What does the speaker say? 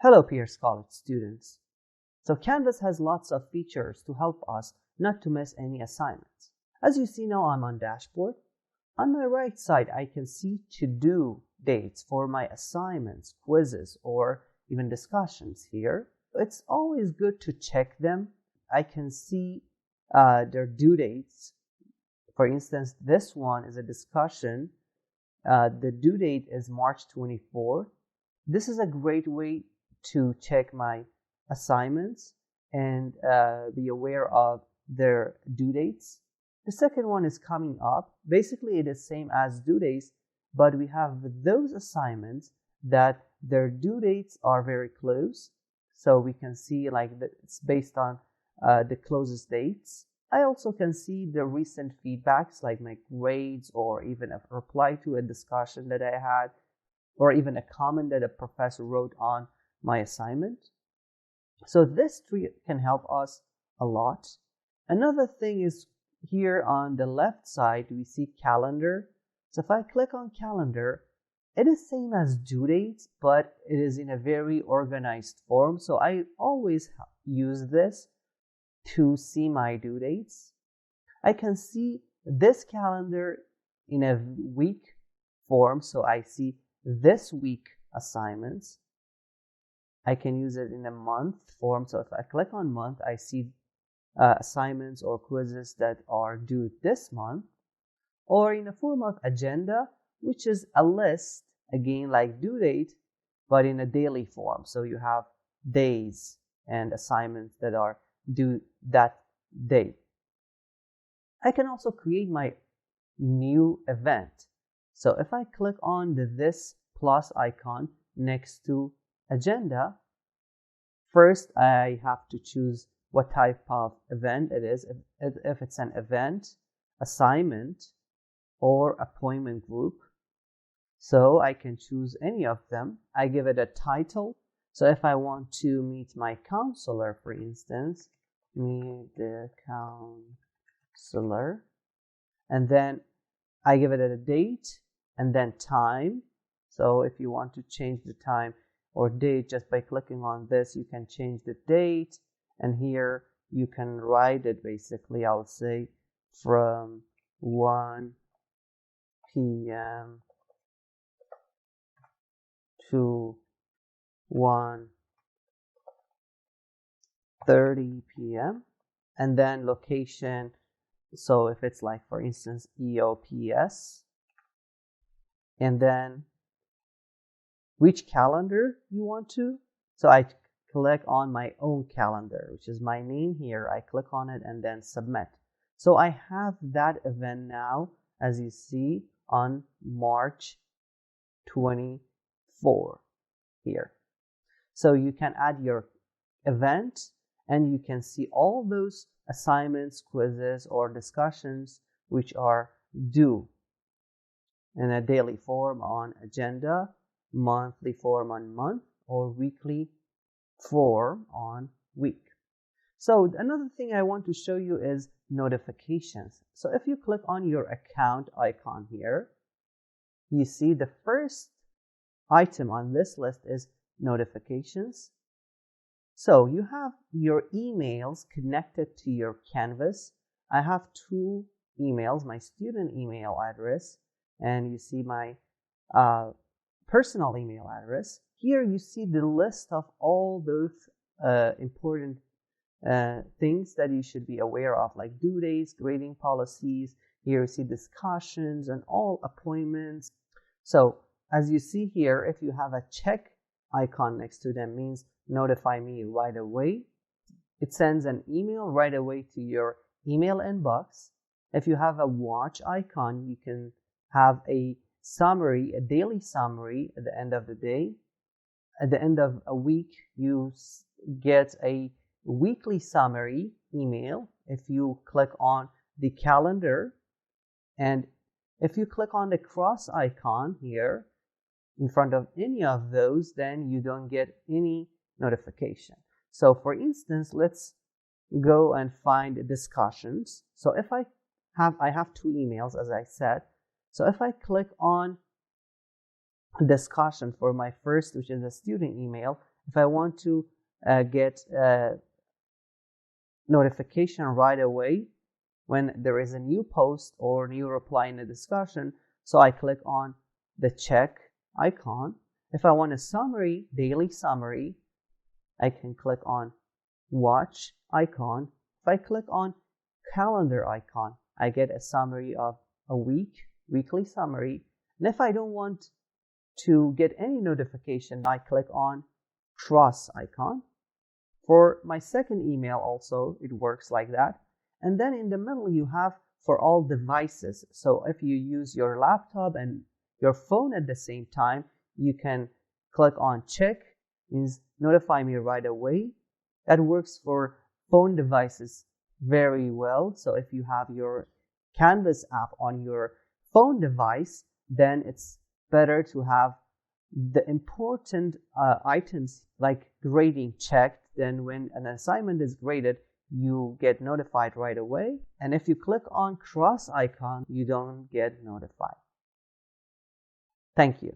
Hello, Pierce College students. So Canvas has lots of features to help us not to miss any assignments. As you see now, I'm on dashboard. On my right side, I can see to-do dates for my assignments, quizzes, or even discussions here. It's always good to check them. I can see their due dates. For instance, this one is a discussion. The due date is March 24th. This is a great way to check my assignments and be aware of their due dates. The second one is coming up. Basically, it is same as due dates, but we have those assignments that their due dates are very close. So we can see like that it's based on the closest dates. I also can see the recent feedbacks like my grades or even a reply to a discussion that I had or even a comment that a professor wrote on my assignment. So this tree can help us a lot. Another thing is here on the left side, we see calendar. So if I click on calendar, it is same as due dates, but it is in a very organized form. So I always use this to see my due dates. I can see this calendar in a week form. So I see this week assignments. I can use it in a month form. So if I click on month, I see assignments or quizzes that are due this month, or in a form of agenda, which is a list, again, like due date, but in a daily form. So you have days and assignments that are due that day. I can also create my new event. So if I click on this plus icon next to agenda, first I have to choose what type of event it is, if it's an event, assignment, or appointment group. So I can choose any of them. I give it a title. So if I want to meet my counselor, for instance, meet the counselor, and then I give it a date and then time. So if you want to change the time or date just by clicking on this, you can change the date, and here you can write it basically. I'll say from 1 p.m. to 1:30 p.m. and then location. So if it's like, for instance, EOPS, and then which calendar you want to. So I click on my own calendar, which is my name here. I click on it and then submit. So I have that event now, as you see, on March 24 here. So you can add your event and you can see all those assignments, quizzes, or discussions which are due in a daily form on agenda, monthly form on month, or weekly form on week. So another thing I want to show you is notifications. So if you click on your account icon here, you see the first item on this list is notifications. So you have your emails connected to your Canvas. I have two emails, my student email address, and you see my personal email address. Here you see the list of all those important things that you should be aware of, like due dates, grading policies. Here you see discussions and all appointments. So as you see here, if you have a check icon next to them, means notify me right away. It sends an email right away to your email inbox. If you have a watch icon, you can have a summary, a daily summary at the end of the day. At the end of a week, you get a weekly summary email if you click on the calendar. And if you click on the cross icon here in front of any of those, then you don't get any notification. So for instance, let's go and find discussions. So if I have two emails, as I said. So if I click on discussion for my first, which is a student email, If I want to get a notification right away when there is a new post or new reply in a discussion, so I click on the check icon. If I want a summary, daily summary, I can click on watch icon. If I click on calendar icon, I get a summary of a weekly summary. And if I don't want to get any notification, I click on cross icon. For my second email also, it works like that. And then in the middle, you have for all devices. So if you use your laptop and your phone at the same time, you can click on check, means notify me right away. That works for phone devices very well. So if you have your Canvas app on your phone device, then it's better to have the important items like grading checked. Then when an assignment is graded, you get notified right away. And if you click on cross icon, you don't get notified. Thank you.